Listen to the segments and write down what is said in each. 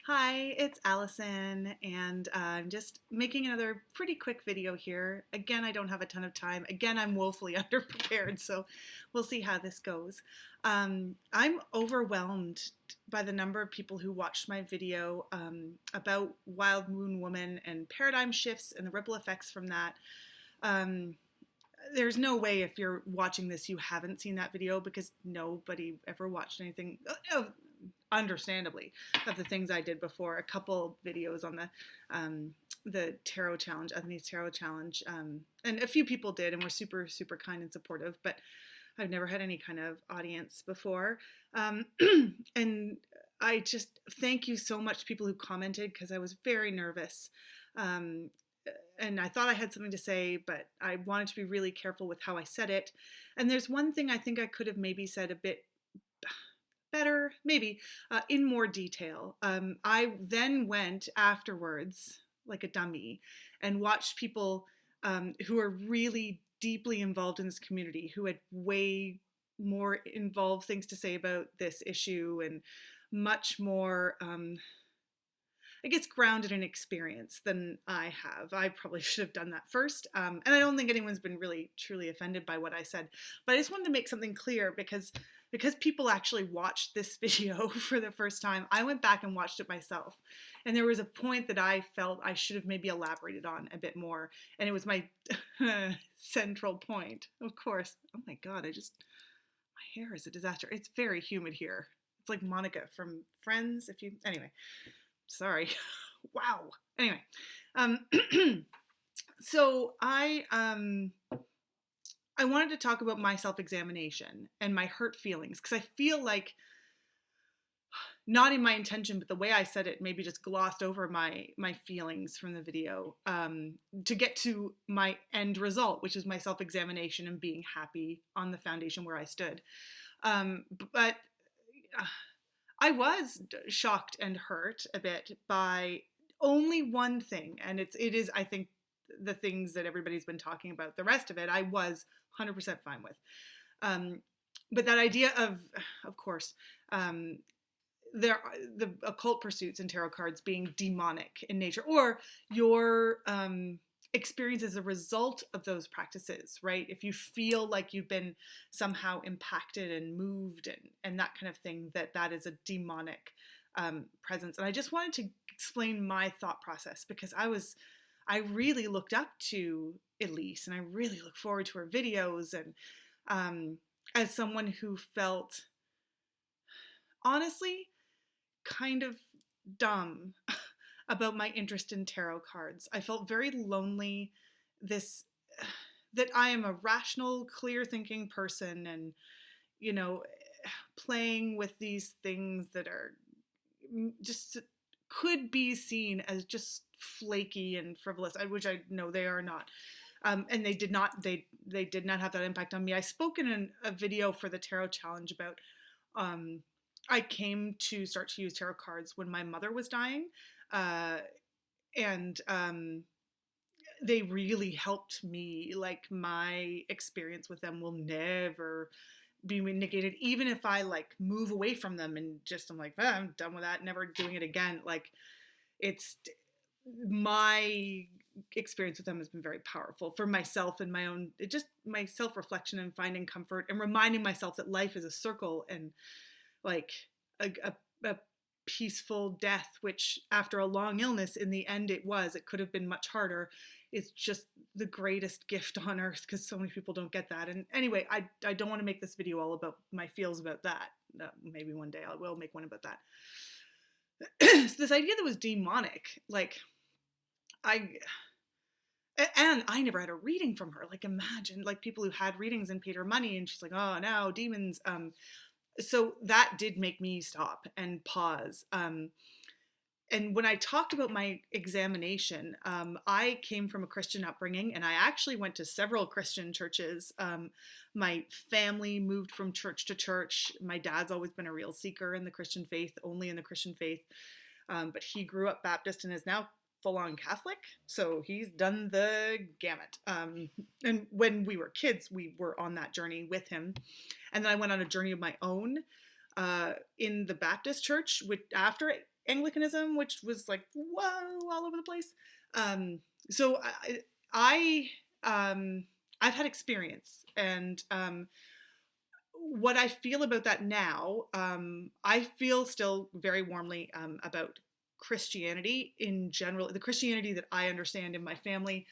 Hi, it's Allison, and I'm just making another pretty quick video here. Again, I don't have a ton of time. Again, I'm woefully underprepared, so we'll see how this goes. I'm overwhelmed by the number of people who watched my video about Wild Moon Woman and paradigm shifts and the ripple effects from that. Um, there's no way if you're watching this you haven't seen that video because nobody ever watched anything. Understandably, of the things I did before. A couple videos on the tarot challenge, Ethany's tarot challenge, and a few people did and were super super kind and supportive. But I've never had any kind of audience before, and I just thank you so much, people who commented, because I was very nervous. Um, and I thought I had something to say, but I wanted to be really careful with how I said it. And there's one thing I think I could have maybe said a bit better, maybe in more detail. I then went afterwards, like a dummy, and watched people who are really deeply involved in this community, who had way more involved things to say about this issue and much more I guess grounded in experience than I have. I probably should have done that first. And I don't think anyone's been really truly offended by what I said. But I just wanted to make something clear because people actually watched this video for the first time. I went back and watched it myself. And there was a point that I felt I should have maybe elaborated on a bit more. And it was my central point, of course. Oh my God, my hair is a disaster. It's very humid here. It's like Monica from Friends. Anyway. Sorry. Wow. Anyway, um, so I wanted to talk about my self-examination and my hurt feelings because I feel like not in my intention, but the way I said it maybe just glossed over my feelings from the video to get to my end result, which is my self-examination and being happy on the foundation where I stood. But I was shocked and hurt a bit by only one thing, and it is I think the things that everybody's been talking about. The rest of it I was 100% fine with. But that idea of course, the occult pursuits and tarot cards being demonic in nature, or your experience as a result of those practices, right? If you feel like you've been somehow impacted and moved and that kind of thing, that is a demonic presence. And I just wanted to explain my thought process because I really looked up to Elyse and I really look forward to her videos, and as someone who felt honestly kind of dumb about my interest in tarot cards. I felt very lonely, that I am a rational, clear-thinking person, and playing with these things that are just could be seen as just flaky and frivolous, which I know they are not. And they did not have that impact on me. I spoke in a video for the tarot challenge about I came to start to use tarot cards when my mother was dying. And they really helped me. Like, my experience with them will never be negated, even if I like move away from them and just I'm like, I'm done with that, never doing it again. Like, it's my experience with them has been very powerful for myself and my own, my self-reflection and finding comfort and reminding myself that life is a circle, and like a peaceful death, which after a long illness, in the end it could have been much harder, is just the greatest gift on earth, because so many people don't get that. And anyway, I don't want to make this video all about my feels about that. Maybe one day I will make one about that. So this idea that was demonic, like, I never had a reading from her. Like, imagine, like, people who had readings and paid her money and she's like, oh no, demons. So that did make me stop and pause. And when I talked about my examination, I came from a Christian upbringing, and I actually went to several Christian churches. My family moved from church to church. My dad's always been a real seeker in the Christian faith, only in the Christian faith. But he grew up Baptist and is now full-on Catholic, so he's done the gamut. And when we were kids, we were on that journey with him. And then I went on a journey of my own in the Baptist church, which after Anglicanism, which was like, whoa, all over the place. So I've had experience, and what I feel about that now, I feel still very warmly about Christianity in general, the Christianity that I understand in my family,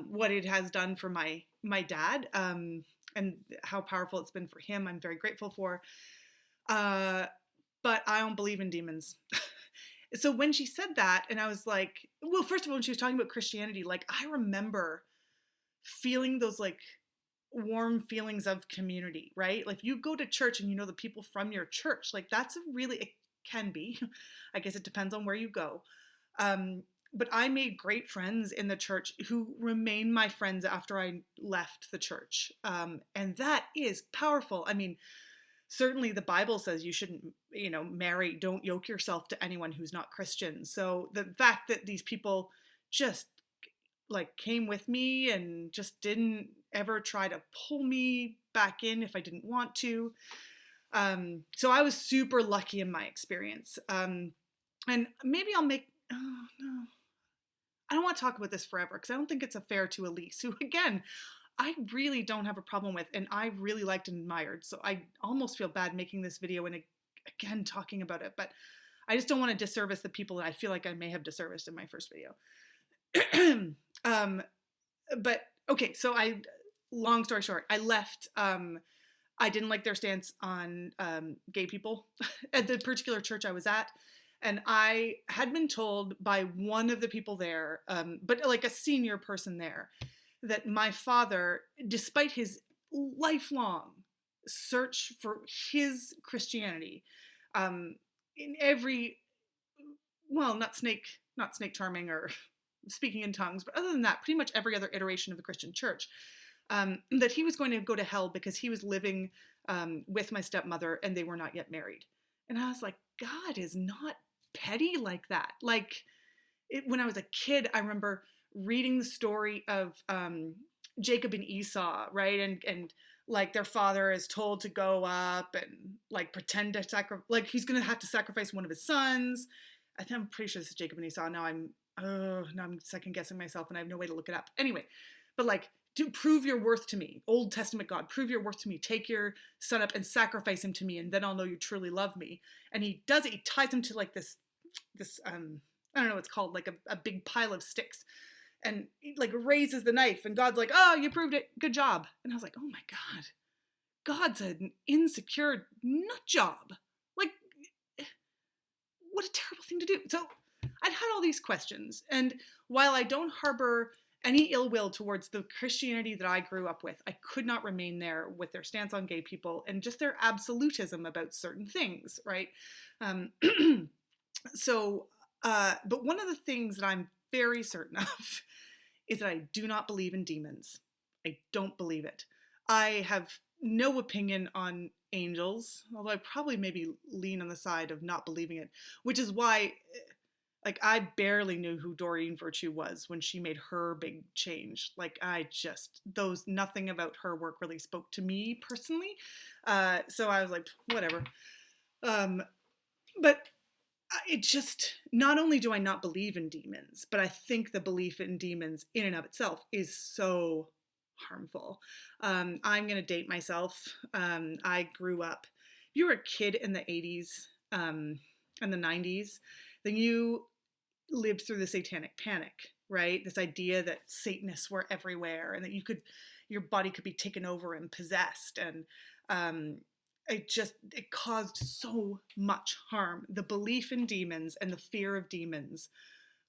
what it has done for my dad, and how powerful it's been for him. I'm very grateful for. But I don't believe in demons. So when she said that, and I was like, well, first of all, when she was talking about Christianity, like I remember feeling those like warm feelings of community, right? Like you go to church and you know the people from your church, like that's a really, it can be, I guess it depends on where you go. But I made great friends in the church who remain my friends after I left the church. And that is powerful. I mean, certainly the Bible says you shouldn't, marry, don't yoke yourself to anyone who's not Christian. So the fact that these people just like came with me and just didn't ever try to pull me back in if I didn't want to. So I was super lucky in my experience. And maybe I'll make, oh no, I don't want to talk about this forever because I don't think it's fair to Elyse, who again, I really don't have a problem with, and I really liked and admired. So I almost feel bad making this video and again talking about it, but I just don't want to disservice the people that I feel like I may have disserviced in my first video. But okay, so long story short, I left. I didn't like their stance on gay people at the particular church I was at. And I had been told by one of the people there, but like a senior person there, that my father, despite his lifelong search for his Christianity, in every, well, not snake charming or speaking in tongues, but other than that, pretty much every other iteration of the Christian church, that he was going to go to hell because he was living with my stepmother and they were not yet married. And I was like, God is not petty like that. Like when I was a kid, I remember reading the story of Jacob and Esau, right? And like their father is told to go up and like pretend to like he's going to have to sacrifice one of his sons. I'm pretty sure this is Jacob and Esau. Now I'm second guessing myself and I have no way to look it up. Anyway, but like, to prove your worth to me, Old Testament God, prove your worth to me. Take your son up and sacrifice him to me, and then I'll know you truly love me. And he does it. He ties him to like this I don't know what it's called, like a big pile of sticks, and he like raises the knife, and God's like, oh, you proved it. Good job. And I was like, oh my God, God's an insecure nut job. Like, what a terrible thing to do. So I'd had all these questions, and while I don't harbor any ill will towards the Christianity that I grew up with, I could not remain there with their stance on gay people and just their absolutism about certain things, right? But one of the things that I'm very certain of is that I do not believe in demons. I don't believe it. I have no opinion on angels, although I probably maybe lean on the side of not believing it, which is why, like, I barely knew who Doreen Virtue was when she made her big change. Like, nothing about her work really spoke to me personally. So I was like, whatever. But it just, not only do I not believe in demons, but I think the belief in demons in and of itself is so harmful. I'm going to date myself. I grew up, if you were a kid in the 80s and the 90s, then you lived through the satanic panic, right? This idea that Satanists were everywhere and that your body could be taken over and possessed. And it caused so much harm. The belief in demons and the fear of demons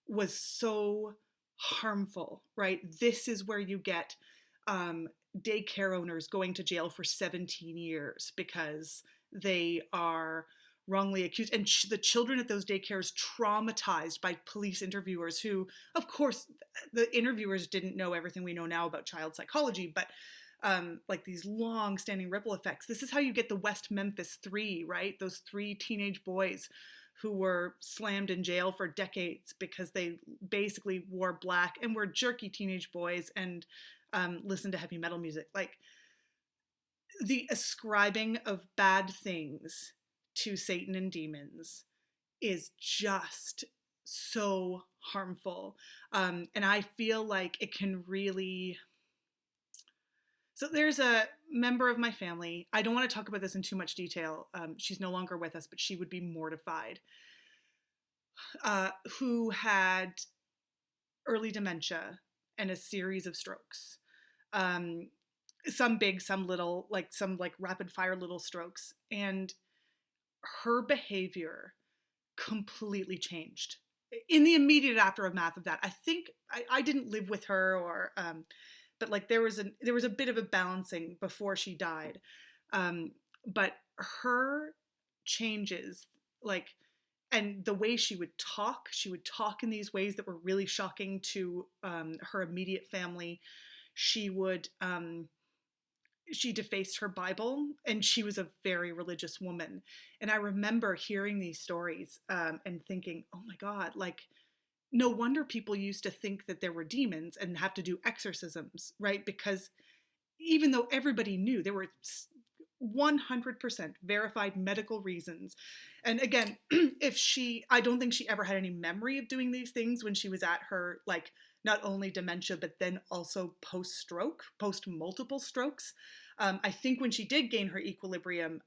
was so harmful, right? This is where you get daycare owners going to jail for 17 years because they are wrongly accused, and the children at those daycares traumatized by police interviewers who, of course, the interviewers didn't know everything we know now about child psychology, but like these long-standing ripple effects. This is how you get the West Memphis Three, right? Those 3 teenage boys who were slammed in jail for decades because they basically wore black and were jerky teenage boys and listened to heavy metal music. Like, the ascribing of bad things to Satan and demons is just so harmful. And I feel like it can really. So there's a member of my family. I don't want to talk about this in too much detail. She's no longer with us, but she would be mortified. Who had early dementia and a series of strokes. Um, some big, some little, like some like rapid fire little strokes. And her behavior completely changed in the immediate aftermath of that. I think I didn't live with her, or but like there was a bit of a balancing before she died. But her changes, like, and the way she would talk in these ways that were really shocking to her immediate family. She would she defaced her Bible, and she was a very religious woman. And I remember hearing these stories and thinking, oh my God, like, no wonder people used to think that there were demons and have to do exorcisms, right? Because even though everybody knew, there were 100% verified medical reasons. And again, I don't think she ever had any memory of doing these things when she was at her, like, not only dementia, but then also post-stroke, post-multiple strokes. I think when she did gain her equilibrium,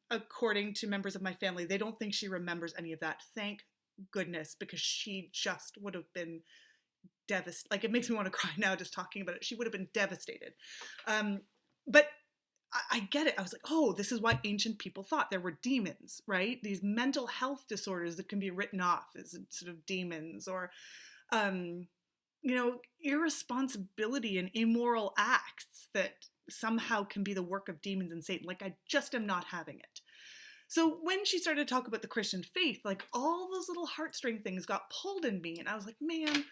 according to members of my family, they don't think she remembers any of that. Thank goodness, because she just would have been devastated. Like, it makes me want to cry now just talking about it. She would have been devastated. But I get it. I was like, oh, this is why ancient people thought there were demons, right? These mental health disorders that can be written off as sort of demons, or, irresponsibility and immoral acts that somehow can be the work of demons and Satan. Like, I just am not having it. So when she started to talk about the Christian faith, like, all those little heartstring things got pulled in me. And I was like, man,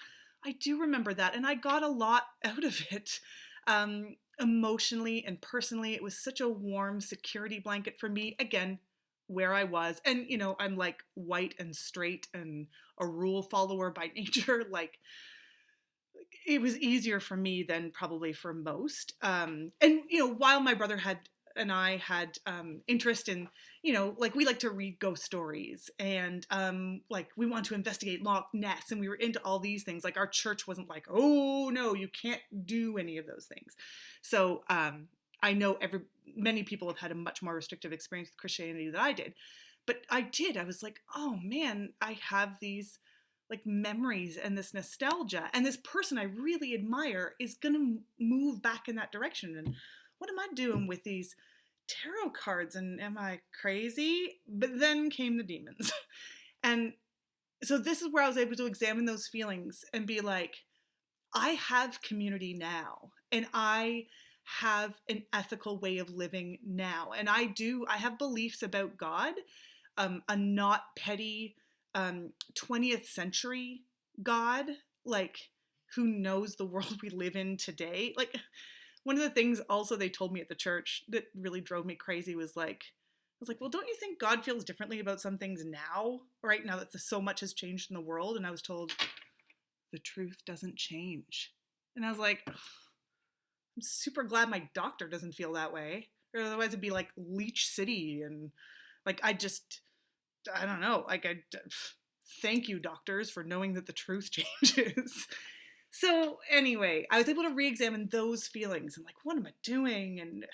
I do remember that. And I got a lot out of it. Emotionally and personally, it was such a warm security blanket for me, again, where I was. And, I'm like white and straight and a rule follower by nature. Like, it was easier for me than probably for most. And, while my brother and I had interest in, like, we like to read ghost stories, and like, we want to investigate Loch Ness, and we were into all these things. Like, our church wasn't like, oh no, you can't do any of those things. So I know many people have had a much more restrictive experience with Christianity than I did, but I was like, oh man, I have these like memories and this nostalgia, and this person I really admire is gonna move back in that direction. And what am I doing with these tarot cards, and am I crazy? But then came the demons. And so this is where I was able to examine those feelings and be like, I have community now, and I have an ethical way of living now. And I have beliefs about God, a not petty 20th century God, like, who knows the world we live in today. Like, one of the things also they told me at the church that really drove me crazy was like, I was like, well, don't you think God feels differently about some things now, right? Now that so much has changed in the world. And I was told, the truth doesn't change. And I was like, I'm super glad my doctor doesn't feel that way. Or otherwise it'd be like Leech City. And like, I don't know. Like, thank you, doctors, for knowing that the truth changes. So anyway, I was able to re-examine those feelings and like, what am I doing? And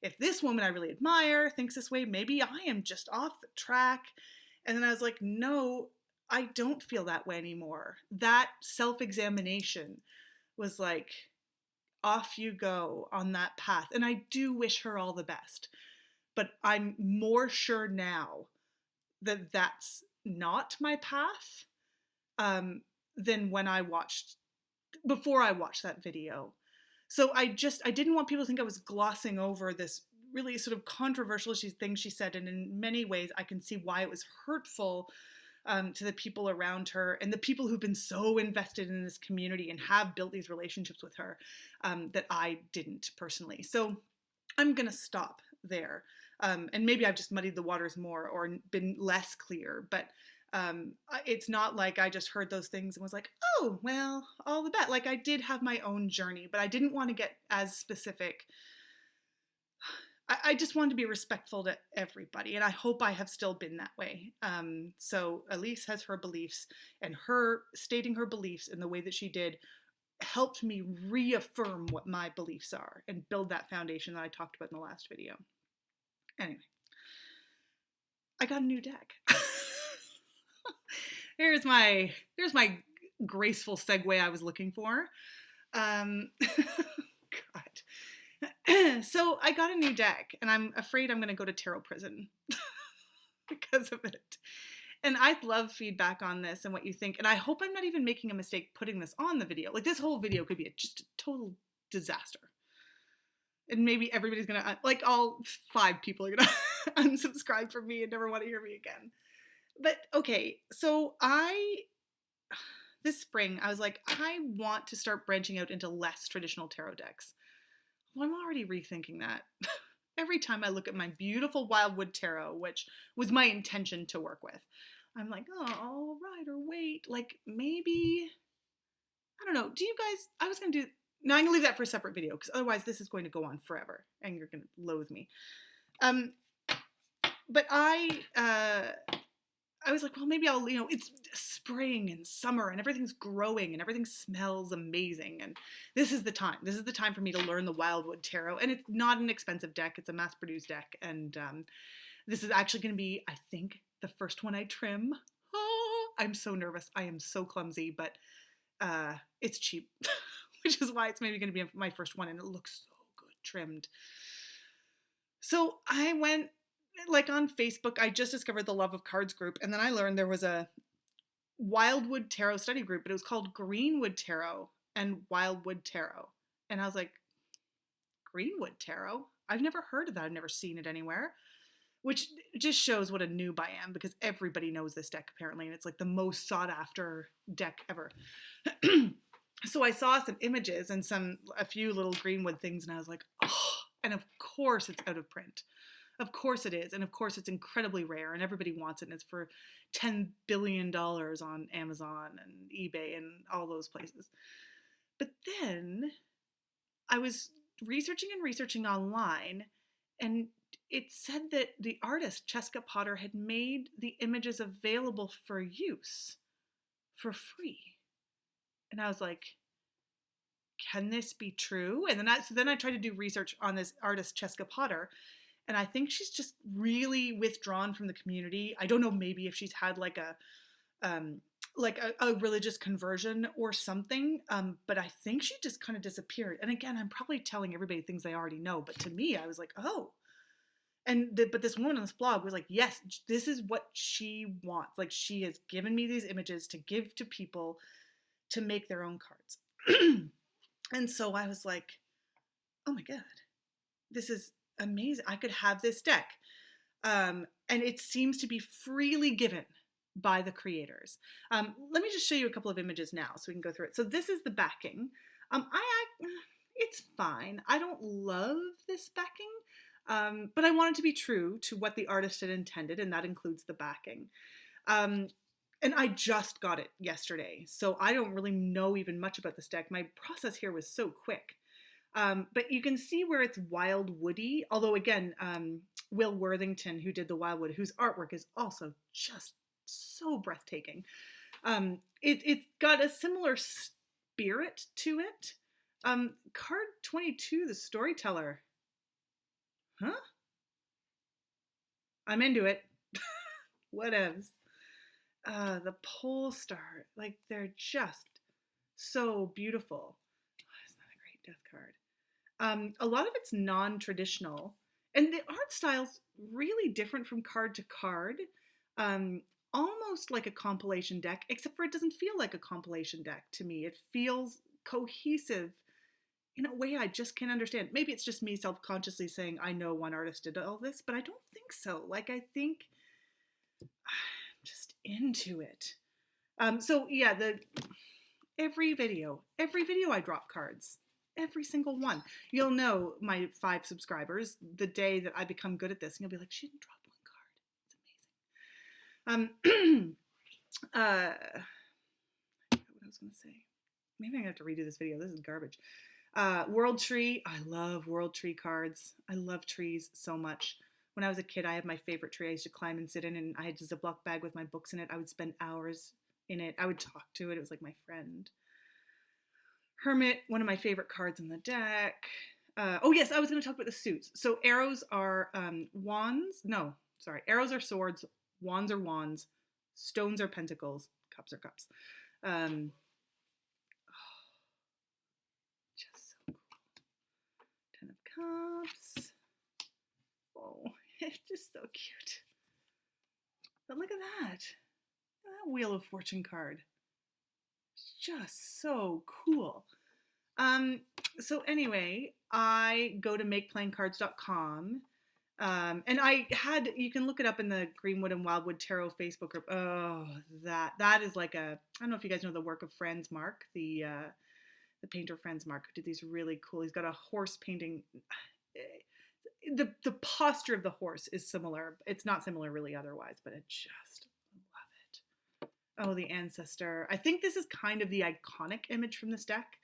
if this woman I really admire thinks this way, maybe I am just off the track. And then I was like, no, I don't feel that way anymore. That self-examination was like, off you go on that path. And I do wish her all the best. But I'm more sure now that that's not my path than before I watched that video. So I didn't want people to think I was glossing over this really sort of controversial thing she said. And in many ways, I can see why it was hurtful to the people around her and the people who've been so invested in this community and have built these relationships with her that I didn't personally. So I'm going to stop there. And maybe I've just muddied the waters more or been less clear, but it's not like I just heard those things and was like, oh, well, all the best. Like, I did have my own journey, but I didn't want to get as specific I just wanted to be respectful to everybody, and I hope I have still been that way. So Elyse has her beliefs, and her stating her beliefs in the way that she did helped me reaffirm what my beliefs are and build that foundation that I talked about in the last video. Anyway, I got a new deck. There's my graceful segue I was looking for. God. So I got a new deck, and I'm afraid I'm going to go to tarot prison because of it. And I'd love feedback on this and what you think. And I hope I'm not even making a mistake putting this on the video. Like, this whole video could be just a total disaster. And maybe everybody's going to, like, all 5 people are going to unsubscribe from me and never want to hear me again. But, okay, so this spring, I was like, I want to start branching out into less traditional tarot decks. Well, I'm already rethinking that. Every time I look at my beautiful Wildwood tarot, which was my intention to work with, I'm like, oh, Rider-Waite, like maybe, I don't know. Do you guys, I was going to do, now I'm going to leave that for a separate video because otherwise this is going to go on forever and you're going to loathe me. But I was like, well, maybe I'll, it's spring and summer and everything's growing and everything smells amazing. And this is the time. This is the time for me to learn the Wildwood Tarot. And it's not an expensive deck. It's a mass-produced deck. And this is actually going to be, I think, the first one I trim. Oh, I'm so nervous. I am so clumsy, but it's cheap, which is why it's maybe going to be my first one. And it looks so good trimmed. So I went, like on Facebook, I just discovered the Love of Cards group, and then I learned there was a Wildwood Tarot study group, but it was called Greenwood Tarot and Wildwood Tarot. And I was like, Greenwood Tarot? I've never heard of that. I've never seen it anywhere, which just shows what a noob I am because everybody knows this deck apparently, and it's like the most sought after deck ever. So I saw some images and a few little Greenwood things, and I was like, oh, and of course it's out of print. Of course it is. And of course it's incredibly rare and everybody wants it. And it's for $10 billion on Amazon and eBay and all those places. But then I was researching online, and it said that the artist Cheska Potter had made the images available for use for free. And I was like, can this be true? And then I tried to do research on this artist Cheska Potter. And I think she's just really withdrawn from the community. I don't know, maybe if she's had like a religious conversion or something. But I think she just kind of disappeared. And again, I'm probably telling everybody things they already know. But to me, I was like, oh. But this woman on this blog was like, yes, this is what she wants. Like, she has given me these images to give to people to make their own cards. And so I was like, oh my God, this is amazing. I could have this deck. And it seems to be freely given by the creators. Let me just show you a couple of images now so we can go through it. So this is the backing. It's fine. I don't love this backing, but I want it to be true to what the artist had intended, and that includes the backing. And I just got it yesterday, so I don't really know even much about this deck. My process here was so quick. But you can see where it's Wildwoody, although again, Will Worthington, who did the Wildwood, whose artwork is also just so breathtaking. It's got a similar spirit to it. Card 22, the Storyteller. Huh? I'm into it. Whatevs. The Pole Star, like they're just so beautiful. Oh, isn't that a great death card? A lot of it's non-traditional, and the art style's really different from card to card. Almost like a compilation deck, except for it doesn't feel like a compilation deck to me. It feels cohesive in a way I just can't understand. Maybe it's just me self-consciously saying I know one artist did all this, but I don't think so. Like, I think I'm just into it. So yeah, every video I drop cards. Every single one. You'll know, my 5 subscribers, the day that I become good at this, and you'll be like, she didn't drop one card. It's amazing. I forgot what I was going to say. Maybe I'm going to have to redo this video. This is garbage. World Tree. I love World Tree cards. I love trees so much. When I was a kid, I had my favorite tree I used to climb and sit in, and I had a Ziploc bag with my books in it. I would spend hours in it. I would talk to it. It was like my friend. Hermit, one of my favorite cards in the deck. Oh yes, I was going to talk about the suits. So arrows are wands. No, sorry. Arrows are swords. Wands are wands. Stones are pentacles. Cups are cups. Just so cool. 10 of Cups. Oh, it's just so cute. But look at that. That Wheel of Fortune card. It's just so cool. So anyway, I go to makeplayingcards.com. And you can look it up in the Greenwood and Wildwood Tarot Facebook group. Oh, that is like I don't know if you guys know the work of Franz Marc, the painter Franz Marc, who did these really cool. He's got a horse painting. The posture of the horse is similar. It's not similar really otherwise, but I just love it. Oh, the ancestor. I think this is kind of the iconic image from this deck.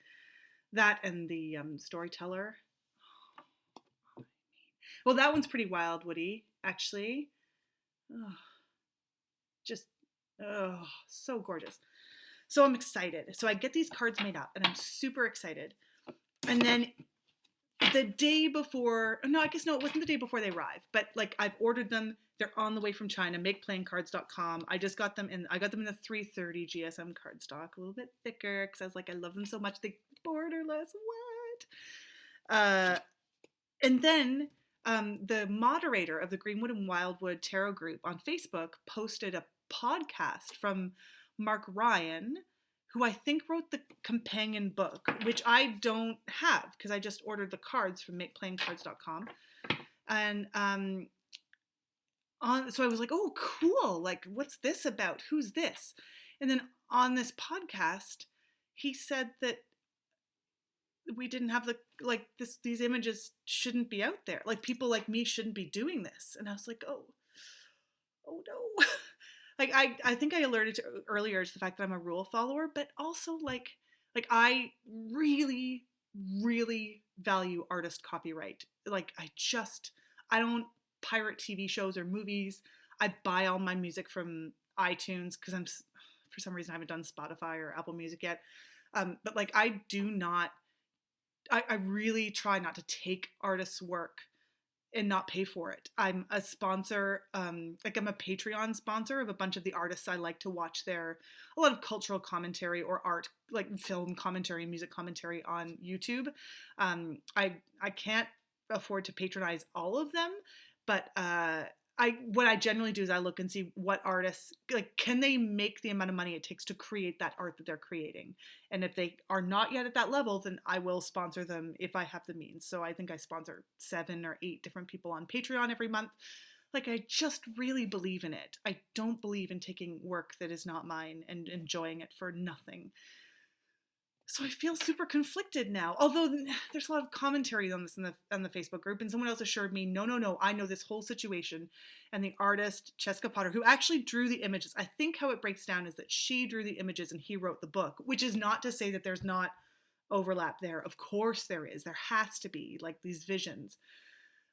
That and the storyteller. Well, that one's pretty wildwoody, actually. So gorgeous. So I'm excited. So I get these cards made up, and I'm super excited. And then the day before, no, I guess no, it wasn't the day before they arrive, but like I've ordered them. They're on the way from China, makeplayingcards.com. I got them in the 330 GSM cardstock, a little bit thicker, because I was like, I love them so much. They borderless, what? And then the moderator of the Greenwood and Wildwood Tarot group on Facebook posted a podcast from Mark Ryan, who I think wrote the companion book, which I don't have because I just ordered the cards from makeplayingcards.com. And so I was like, oh, cool. Like, what's this about? Who's this? And then on this podcast, he said that we didn't have these images shouldn't be out there. Like, people like me shouldn't be doing this. And I was like, oh no. Like, I think I alerted to earlier to the fact that I'm a rule follower, but also like I really, really value artist copyright. Like, I don't pirate TV shows or movies. I buy all my music from iTunes because for some reason I haven't done Spotify or Apple Music yet. But like, I really try not to take artists' work and not pay for it. I'm a sponsor, I'm a Patreon sponsor of a bunch of the artists I like to watch a lot of cultural commentary or art, like film commentary, music commentary on YouTube. I can't afford to patronize all of them, but what I generally do is I look and see what artists, like, can they make the amount of money it takes to create that art that they're creating? And if they are not yet at that level, then I will sponsor them if I have the means. So I think I sponsor 7 or 8 different people on Patreon every month. Like, I just really believe in it. I don't believe in taking work that is not mine and enjoying it for nothing. So I feel super conflicted now. Although there's a lot of commentary on this on the Facebook group, and someone else assured me, no, I know this whole situation. And the artist, Cheska Potter, who actually drew the images, I think how it breaks down is that she drew the images and he wrote the book, which is not to say that there's not overlap there. Of course there is. There has to be, like, these visions.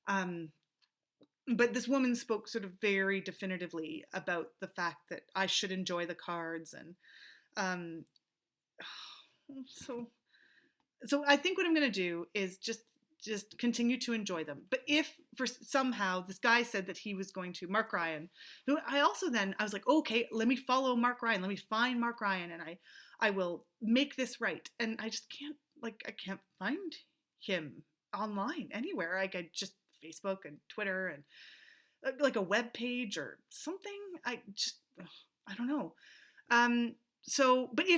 But this woman spoke sort of very definitively about the fact that I should enjoy the cards, and so I think what I'm going to do is just continue to enjoy them. But if for somehow this guy said that he was going to, Mark Ryan, who I was like, okay, let me follow Mark Ryan. Let me find Mark Ryan and I will make this right. And I just can't, I can't find him online anywhere. Like, I just Facebook and Twitter and like a web page or something. I don't know. But he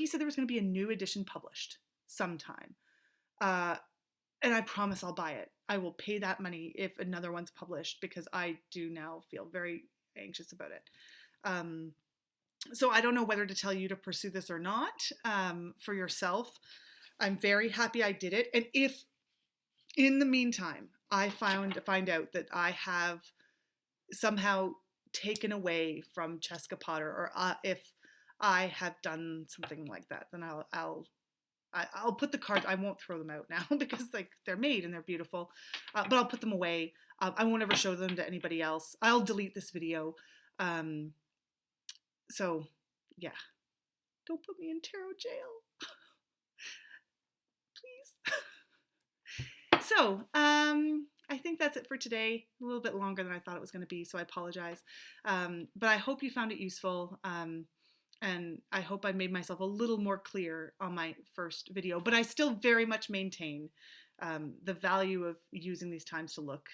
said there was going to be a new edition published sometime. And I promise I'll buy it. I will pay that money if another one's published, because I do now feel very anxious about it. So I don't know whether to tell you to pursue this or not for yourself. I'm very happy I did it. And if in the meantime I find out that I have somehow taken away from Cheska Potter, or if I have done something like that, then I'll I'll put the cards, I won't throw them out now because like they're made and they're beautiful, but I'll put them away. I won't ever show them to anybody else. I'll delete this video. So yeah, don't put me in tarot jail, please. So I think that's it for today. A little bit longer than I thought it was going to be, so I apologize. But I hope you found it useful. And I hope I made myself a little more clear on my first video, but I still very much maintain the value of using these times to look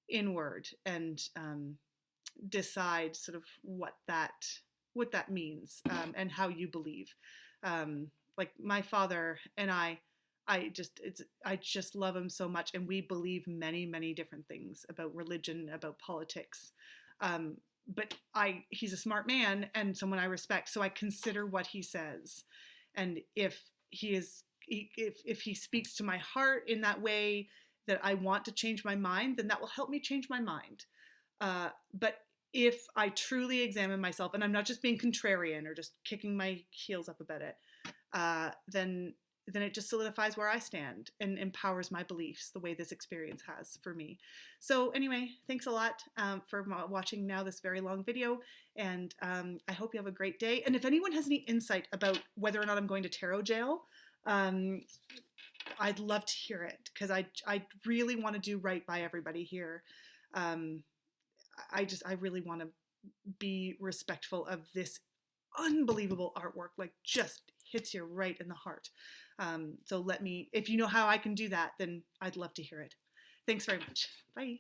inward and decide sort of what that means, and how you believe. Like my father and I just love him so much, and we believe many, many different things about religion, about politics. But he's a smart man and someone I respect, so I consider what he says. And if he speaks to my heart in that way that I want to change my mind, then that will help me change my mind. But if I truly examine myself, and I'm not just being contrarian or just kicking my heels up about it, then it just solidifies where I stand and empowers my beliefs the way this experience has for me. So anyway, thanks a lot for watching now this very long video, and I hope you have a great day. And if anyone has any insight about whether or not I'm going to tarot jail, I'd love to hear it, because I really want to do right by everybody here. I really want to be respectful of this unbelievable artwork, like just hits you right in the heart. So if you know how I can do that, then I'd love to hear it. Thanks very much. Bye.